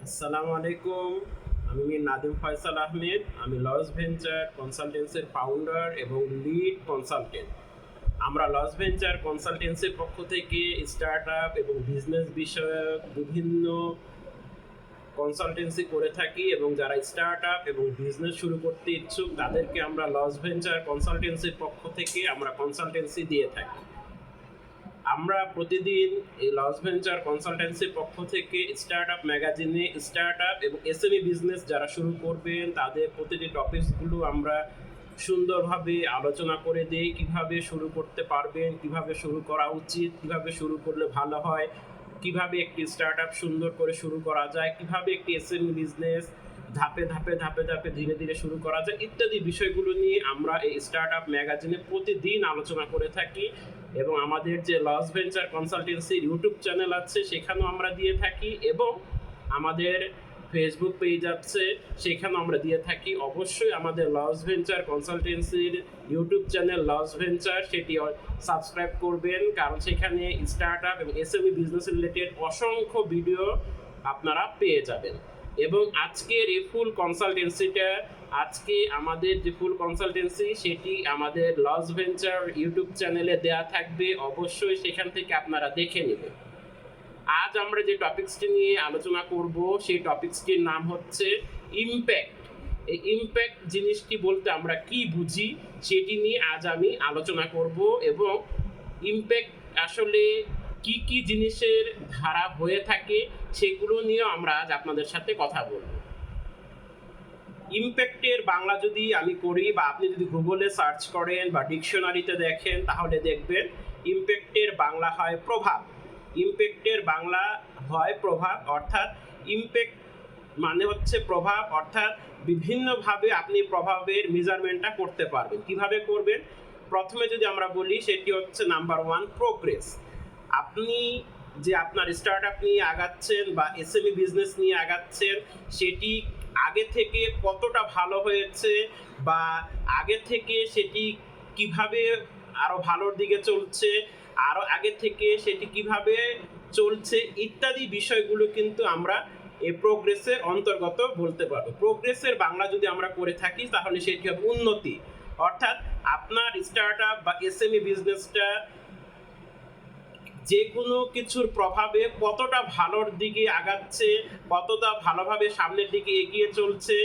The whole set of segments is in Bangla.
আসসালামু আলাইকুম। আমি নাদিম ফয়সাল আহমেদ। আমি লস ভেঞ্চার কনসালটেন্সির ফাউন্ডার এবং লিড কনসালটেন্ট। আমরা লস ভেঞ্চার কনসালটেন্সির পক্ষ থেকে স্টার্টআপ এবং বিজনেস বিষয়ক বিভিন্ন কনসালটেন্সি করে থাকি এবং যারা স্টার্টআপ এবং বিজনেস শুরু করতে ইচ্ছুক তাদেরকে আমরা লস ভেঞ্চার কনসালটেন্সির পক্ষ থেকে আমরা কনসালটেন্সি দিয়ে থাকি। আমরা প্রতিদিন এই লস ভেঞ্চার কনসালটেন্সির পক্ষ থেকে স্টার্টআপ ম্যাগাজিনে স্টার্টআপ এবং এসএমই বিজনেস যারা শুরু করবেন তাদের প্রতিটি টপিকসগুলো আমরা সুন্দরভাবে আলোচনা করে দিই। কিভাবে শুরু করতে পারবেন, কিভাবে শুরু করা উচিত, কিভাবে শুরু করলে ভালো হয়, কিভাবে একটি স্টার্টআপ সুন্দর করে শুরু করা যায়, কিভাবে একটি এসএমই বিজনেস ধাপে ধাপে ধাপে ধাপে ধীরে ধীরে শুরু করা যায় ইত্যাদি বিষয়গুলো নিয়ে আমরা এই স্টার্টআপ ম্যাগাজিনে প্রতিদিন আলোচনা করে থাকি। এবং আমাদের যে লস ভেঞ্চার কনসালটেন্সির ইউটিউব চ্যানেল আছে সেখানেও আমরা দিয়ে থাকি এবং আমাদের ফেসবুক পেজ আছে সেখানেও আমরা দিয়ে থাকি। অবশ্যই আমাদের লস ভেঞ্চার কনসালটেন্সির ইউটিউব চ্যানেল লস ভেঞ্চার সেটি সাবস্ক্রাইব করবেন, কারণ সেখানে স্টার্টআপ এবং এসএমই বিজনেস রিলেটেড অসংখ্য ভিডিও আপনারা পেয়ে যাবেন। এবং আজকের এই ফুল কনসালটেন্সিটা আজকে আমাদের যে ফুল কনসালটেন্সি সেটি আমাদের লস ভেঞ্চার ইউটিউব চ্যানেলে দেয়া থাকবে, অবশ্যই সেখান থেকে আপনারা দেখে নেবেন। আজ আমরা যে টপিকসটি নিয়ে আলোচনা করব সেই টপিকসটির নাম হচ্ছে ইমপ্যাক্ট। এই ইমপ্যাক্ট জিনিসটি বলতে আমরা কি বুঝি সেটি নিয়ে আজ আমি আলোচনা করব এবং ইমপ্যাক্ট আসলে কি কি জিনিসের ধারা হয়ে থাকে সেগুলো নিয়েও আমরা আজ আপনাদের সাথে কথা বলব। ইমপ্যাক্টের বাংলা যদি আমি করি বা আপনি যদি গুগলে সার্চ করেন বা ডিকশনারিতে দেখেন তাহলে দেখবেন ইমপ্যাক্টের বাংলা হয় প্রভাব। ইমপ্যাক্টের বাংলা হয় প্রভাব, অর্থাৎ ইমপ্যাক্ট মানে হচ্ছে প্রভাব, অর্থাৎ বিভিন্নভাবে আপনি প্রভাবের মেজারমেন্টটা করতে পারবেন। কিভাবে করবেন? প্রথমে যদি আমরা বলি সেটি হচ্ছে নাম্বার 1 প্রোগ্রেস। আপনি যে আপনার স্টার্টআপ নিয়ে আগাচ্ছেন বা এসএমই বিজনেস নিয়ে আগাচ্ছেন সেটি আগে থেকে কতটা ভালো হয়েছে বা আগে থেকে সেটি কিভাবে আরো ভালোর দিকে চলছে, আরো আগে থেকে সেটি কিভাবে চলছে ইত্যাদি বিষয়গুলো কিন্তু আমরা এই প্রোগ্রেসের অন্তর্গত বলতে পারবো। প্রোগ্রেসের বাংলা যদি আমরা করে থাকি তাহলে সেটি হবে উন্নতি, অর্থাৎ আপনার স্টার্টআপ বা এসএমই বিজনেসটা যে কোনো কিছুর প্রভাবে কতটা ভালোর দিকে আগাচ্ছে, কতটা ভালোভাবে সামনের দিকে এগিয়ে চলছে,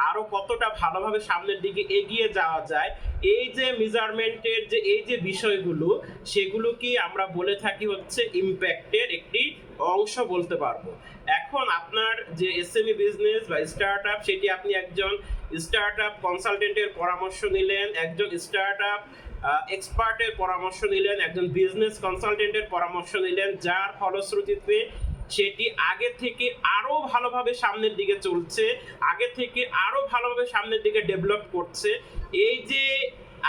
আরও কতটা ভালোভাবে সামনের দিকে এগিয়ে যাওয়া যায়, এই যে মেজারমেন্টের যে এই যে বিষয়গুলো সেগুলোকে আমরা বলে থাকি হচ্ছে ইমপ্যাক্টের একটি অংশ বলতে পারবো। এখন আপনার যে এসএমই বিজনেস বা স্টার্টআপ সেটি আপনি একজন স্টার্টআপ কনসালটেন্টের পরামর্শ নিলেন, একজন স্টার্টআপ এক্সপার্টের পরামর্শ নিলেন, একজন বিজনেস কনসালটেন্টের পরামর্শ নিলেন, যার ফলশ্রুতিতে সেটি আগে থেকে আরো ভালোভাবে সামনের দিকে চলছে, আগে থেকে আরো ভালোভাবে সামনের দিকে ডেভেলপ করছে। এই যে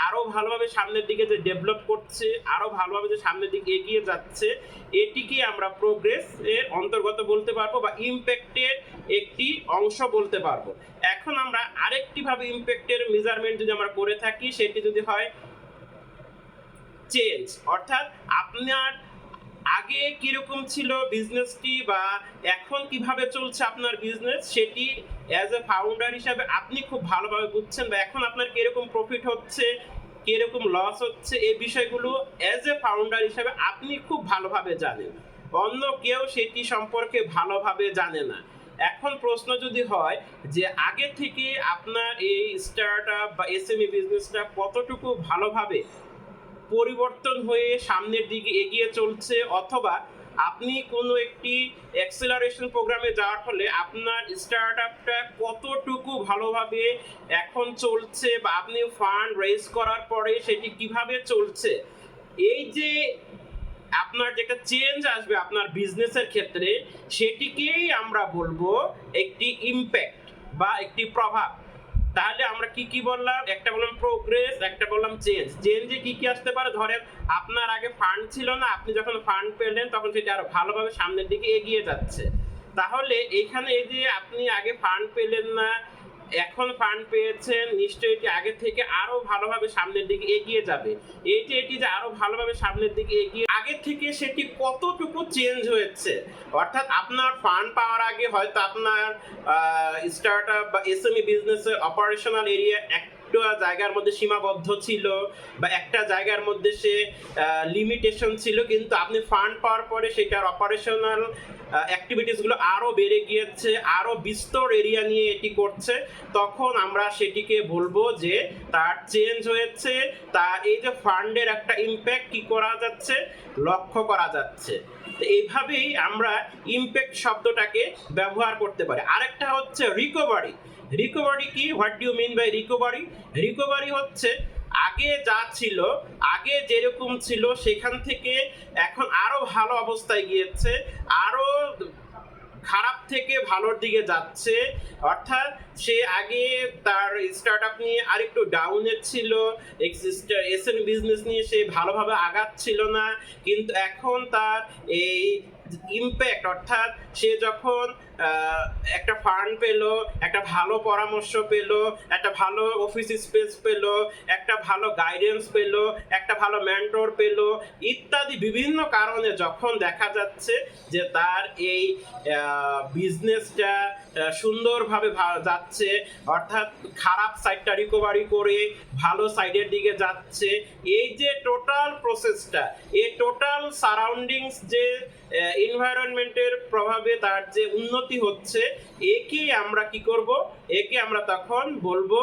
আরো ভালোভাবে সামনের দিকে যে ডেভেলপ করছে, আরো ভালোভাবে যে সামনের দিকে এগিয়ে যাচ্ছে, এটিকে আমরা প্রোগ্রেস এর অন্তর্গত বলতে পারবো বা ইমপ্যাক্টের একটি অংশ বলতে পারবো। এখন আমরা আরেকটি ভাবে ইমপ্যাক্টের মেজারমেন্ট যদি আমরা করে থাকি সেটি যদি হয় চেঞ্জ, অর্থাৎ আপনার আগে কিরকম ছিল বিজনেসটি বা এখন কিভাবে চলছে আপনার বিজনেস সেটি অ্যাজ এ ফাউন্ডার হিসাবে আপনি খুব ভালোভাবে বুঝছেন বা এখন আপনার কিরকম প্রফিট হচ্ছে, কিরকম লস হচ্ছে, এই বিষয়গুলো অ্যাজ এ ফাউন্ডার হিসাবে আপনি খুব ভালোভাবে জানেন, অন্য কেউ সেটি সম্পর্কে ভালোভাবে জানে না। এখন প্রশ্ন যদি হয় যে আগে থেকে আপনার এই স্টার্টআপ বা এসএমই বিজনেসটা কতটুকু ভালোভাবে পরিবর্তন হয়ে সামনের দিকে এগিয়ে চলছে, অথবা আপনি কোনো একটি অ্যাক্সেলারেশন প্রোগ্রামে যাওয়ার ফলে আপনার স্টার্টআপটা কতটুকু ভালোভাবে এখন চলছে বা আপনি ফান্ড রেজ করার পরে সেটি কিভাবে চলছে, এই যে আপনার যেটা চেঞ্জ আসবে আপনার বিজনেসের ক্ষেত্রে সেটিকেই আমরা বলবো একটি ইমপ্যাক্ট বা একটি প্রভাব। তাহলে আমরা কি কি বললাম? একটা বললাম প্রোগ্রেস, একটা বললাম চেঞ্জ। চেঞ্জে কি কি আসতে পারে? ধরেন আপনার আগে ফান্ড ছিল না, আপনি যখন ফান্ড পেলেন তখন সেটা আরো ভালোভাবে সামনের দিকে এগিয়ে যাচ্ছে। তাহলে এখানে এই যে আপনি আগে ফান্ড পেলেন না, এখন ফান্ড পেয়েছেন, নিশ্চয়ই এটি আগে থেকে আরো ভালোভাবে সামনের দিকে এগিয়ে যাবে। এটি যে আরো ভালোভাবে সামনের দিকে এগিয়ে, আগে থেকে সেটি কতটুকু চেঞ্জ হয়েছে। অর্থাৎ আপনার ফান্ড পাওয়ার আগে হয়তো আপনার স্টার্টআপ বা এসএমই বিজনেসের অপারেশনাল এরিয়া একটা জায়গার মধ্যে সীমাবদ্ধ ছিল বা একটা জায়গার মধ্যে সে লিমিটেশন ছিল, কিন্তু আপনি ফান্ড পাওয়ার পরে সেটার অপারেশনাল অ্যাক্টিভিটিসগুলো আরো বেড়ে গিয়েছে, আরো বিস্তর এরিয়া নিয়ে এটি করছে। তখন আমরা সেটিকে বলবো যে তার চেঞ্জ হয়েছে, তার এই যে ফান্ডের একটা ইম্প্যাক্ট কি করা যাচ্ছে, লক্ষ্য করা যাচ্ছে। তো এইভাবেই আমরা ইম্প্যাক্ট শব্দটাকে ব্যবহার করতে পারি। আরেকটা হচ্ছে রিকভারি। রিকভারি কি? What do you mean by recovery? Recovery হচ্ছে আগে যা ছিল, আগে যেরকম ছিল সেখান থেকে এখন আরো ভালো অবস্থায় গিয়েছে, আরো খারাপ থেকে ভালোর দিকে যাচ্ছে। অর্থাৎ সে আগে তার স্টার্টআপ নিয়ে আরেকটু ডাউনে ছিল, এসএমই বিজনেস নিয়ে সে ভালোভাবে আগাচ্ছিল না, কিন্তু এখন তার এই ইম্প্যাক্ট, অর্থাৎ সে যখন একটা ফান্ড পেলো, একটা ভালো পরামর্শ পেলো, একটা ভালো অফিস স্পেস পেলো, একটা ভালো গাইডেন্স পেলো, একটা ভালো মেন্টর পেলো ইত্যাদি বিভিন্ন কারণে যখন দেখা যাচ্ছে যে তার এই বিজনেসটা সুন্দরভাবে যাচ্ছে, অর্থাৎ খারাপ সাইডটা রিকভারি করে ভালো সাইডের দিকে যাচ্ছে, এই যে টোটাল প্রসেসটা, এই টোটাল সারাউন্ডিংস যে এনভায়রনমেন্টের প্রভাবে তার যে উন্নতি হচ্ছে, একে আমরা কি করব, একে আমরা তখন বলবো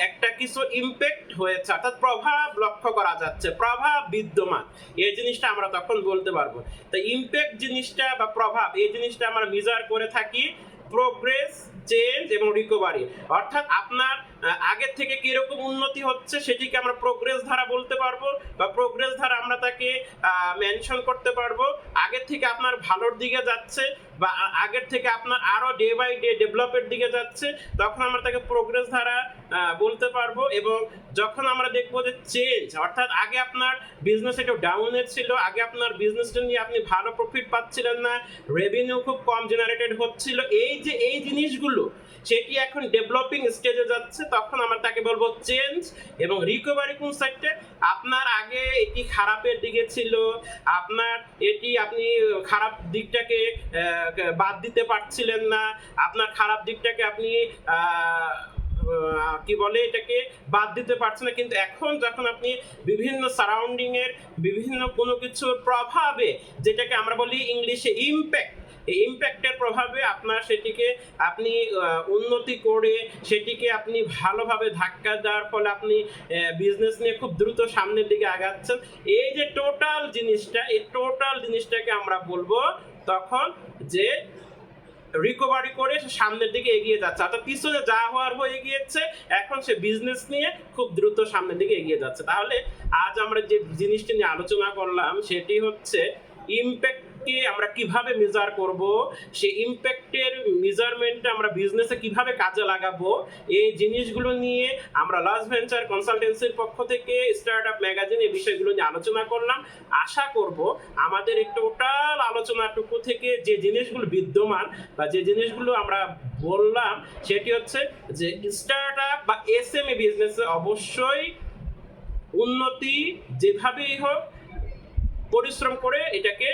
একটা কিছু ইম্প্যাক্ট হয়েছে, অর্থাৎ প্রভাব লক্ষ্য করা যাচ্ছে, প্রভাব বিদ্যমান, এই জিনিসটা আমরা তখন বলতে পারবো। তো ইম্প্যাক্ট জিনিসটা বা প্রভাব, এই জিনিসটা আমরা মেজার করে থাকি প্রোগ্রেস, চেঞ্জ এবং রিকভারি। অর্থাৎ আপনার আগের থেকে কিরকম উন্নতি হচ্ছে সেটিকে আমরা প্রোগ্রেস ধারা বলতে পারবো, বা প্রোগ্রেস ধারা আমরা তাকে মেনশন করতে পারবো। আগের থেকে আপনার ভালোর দিকে যাচ্ছে বা আগের থেকে আপনার আরো ডে বাই ডে ডেভেলপের দিকে যাচ্ছে, তখন আমরা তাকে প্রোগ্রেস ধারা বলতে পারবো। এবং যখন আমরা দেখবো যে চেঞ্জ, অর্থাৎ আগে আপনার বিজনেস একটু ডাউনে ছিল, আগে আপনার বিজনেসটা নিয়ে আপনি ভালো প্রফিট পাচ্ছিলেন না, রেভিনিউ খুব কম জেনারেটেড হচ্ছিল, এই জিনিসগুলো সেটি এখন ডেভেলপিং স্টেজে যাচ্ছে, তখন আমরা তাকে বলবো চেঞ্জ। এবং রিকভারি কোন সাইডে? আপনার আগে এটি খারাপের দিকে ছিল, আপনার এটি আপনি খারাপ দিকটাকে বাদ দিতে পারছিলেন না, আপনার খারাপ দিকটাকে আপনি কি বলে এটাকে বাদ দিতে পারছে না, কিন্তু এখন যখন আপনি বিভিন্ন সারাউন্ডিং এর বিভিন্ন কোনো কিছুর প্রভাবে, যেটাকে আমরা বলি ইংলিশে ইম্প্যাক্ট, এই ইম্প্যাক্টের প্রভাবে আপনার সেটিকে আপনি উন্নতি করে সেটিকে আপনি ভালোভাবে ধাক্কা দেওয়ার ফলে আপনি বিজনেস নিয়ে খুব দ্রুত সামনের দিকে আগাচ্ছেন। এই যে টোটাল জিনিসটা, এই টোটাল জিনিসটাকে আমরা বলবো তখন যে রিকভারি করে সে সামনের দিকে এগিয়ে যাচ্ছে, অর্থাৎ পিছনে যা হওয়ার হয়ে গিয়েছে, এখন সে বিজনেস নিয়ে খুব দ্রুত সামনের দিকে এগিয়ে যাচ্ছে। তাহলে আজ আমরা যে জিনিসটি নিয়ে আলোচনা করলাম সেটি হচ্ছে ইম্প্যাক্টকে আমরা কিভাবে মেজার করব, সেই ইম্প্যাক্টের মেজারমেন্টটা আমরা বিজনেসে কিভাবে কাজে লাগাবো, এই জিনিসগুলো নিয়ে আমরা লস ভেঞ্চার কনসালটেন্সির পক্ষ থেকে স্টার্টআপ ম্যাগাজিন এই বিষয়গুলো নিয়ে আলোচনা করলাম। আশা করব আমাদের এই টোটাল আলোচনাটুকু থেকে যে জিনিসগুলো বিদ্যমান বা যে জিনিসগুলো আমরা বললাম সেটি হচ্ছে যে স্টার্টআপ বা এসএমই বিজনেসে অবশ্যই উন্নতি যেভাবেই হোক পরিশ্রম করে এটাকে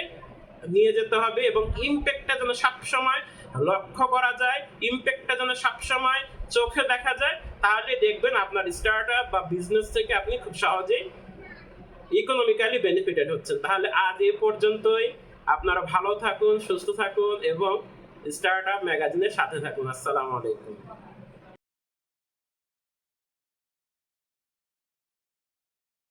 নিয়ে যেতে হবে, এবং ইম্প্যাক্টটা যেন সবসময় লক্ষ্য করা যায়, ইম্প্যাক্টটা যেন সবসময় চোখে দেখা যায়, তাহলে দেখবেন আপনার স্টার্টআপ বা বিজনেস থেকে আপনি খুব সহজেই ইকোনমিক্যালি বেনিফিটেড হচ্ছেন। তাহলে আজ এই পর্যন্তই। আপনারা ভালো থাকুন, সুস্থ থাকুন এবং স্টার্টআপ ম্যাগাজিনের সাথে থাকুন। আসসালামু আলাইকুম।